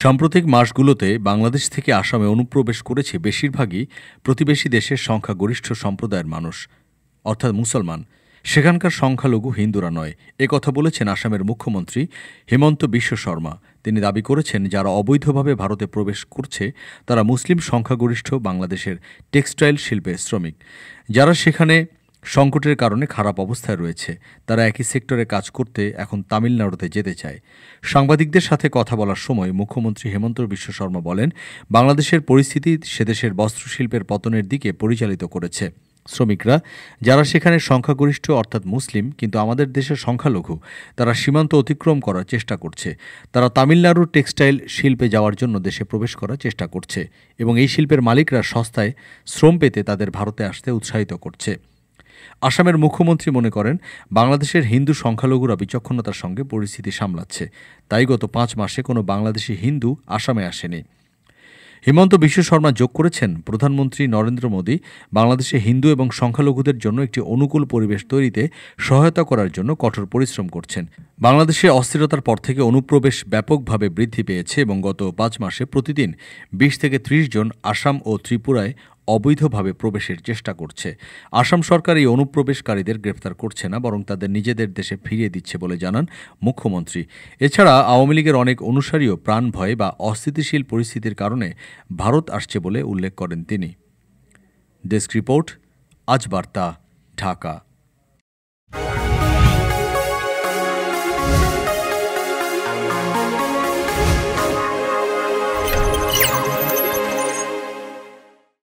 সাম্প্রতিক মাসগুলোতে বাংলাদেশ থেকে আসামে অনুপ্রবেশ করেছে বেশিরভাগই প্রতিবেশী দেশের সংখ্যাগরিষ্ঠ সম্প্রদায়ের মানুষ, অর্থাৎ মুসলমান। সেখানকার সংখ্যালঘু হিন্দুরা নয়। একথা বলেছেন আসামের মুখ্যমন্ত্রী হিমন্ত বিশ্ব শর্মা। তিনি দাবি করেছেন, যারা অবৈধভাবে ভারতে প্রবেশ করছে তারা মুসলিম সংখ্যাগরিষ্ঠ বাংলাদেশের টেক্সটাইল শিল্পের শ্রমিক, যারা সেখানে সংকটের কারণে খারাপ অবস্থায় রয়েছে। তারা একই সেক্টরে কাজ করতে এখন তামিলনাড়ুতে যেতে চায়। সাংবাদিকদের সাথে কথা বলার সময় মুখ্যমন্ত্রী হেমন্ত বিশ্ব শর্মা বলেন, বাংলাদেশের পরিস্থিতি সেদেশের বস্ত্রশিল্পের পতনের দিকে পরিচালিত করেছে। শ্রমিকরা যারা সেখানে সংখ্যাগরিষ্ঠ অর্থাৎ মুসলিম কিন্তু আমাদের দেশের সংখ্যালঘু, তারা সীমান্ত অতিক্রম করার চেষ্টা করছে। তারা তামিলনাড়ুর টেক্সটাইল শিল্পে যাওয়ার জন্য দেশে প্রবেশ করার চেষ্টা করছে এবং এই শিল্পের মালিকরা সস্তায় শ্রম পেতে তাদের ভারতে আসতে উৎসাহিত করছে। আসামের মুখ্যমন্ত্রী মনে করেন, বাংলাদেশের হিন্দু সংখ্যালঘুরা বিচক্ষণতার সঙ্গে পরিস্থিতি সামলাচ্ছে, তাই গত 5 মাসে কোনো বাংলাদেশি হিন্দু আসামে আসেনি। হিমন্ত বিশ্ব শর্মা যোগ করেছেন, প্রধানমন্ত্রী নরেন্দ্র মোদী বাংলাদেশে হিন্দু এবং সংখ্যালঘুদের জন্য একটি অনুকূল পরিবেশ তৈরিতে সহায়তা করার জন্য কঠোর পরিশ্রম করছেন। বাংলাদেশে অস্থিরতার পর থেকে অনুপ্রবেশ ব্যাপকভাবে বৃদ্ধি পেয়েছে এবং গত 5 মাসে প্রতিদিন 20 থেকে 30 জন আসাম ও ত্রিপুরায় অবৈধভাবে প্রবেশের চেষ্টা করছে। আসাম সরকার এই অনুপ্রবেশকারীদের গ্রেফতার করছে না, বরং তাদের নিজেদের দেশে ফিরিয়ে দিচ্ছে বলে জানান মুখ্যমন্ত্রী। এছাড়া আওয়ামী লীগের অনেক অনুসারীও প্রাণ ভয় বা অস্থিতিশীল পরিস্থিতির কারণে ভারত আসছে বলে উল্লেখ করেন তিনি। ডেস্ক রিপোর্ট, আজ বার্তা, ঢাকা।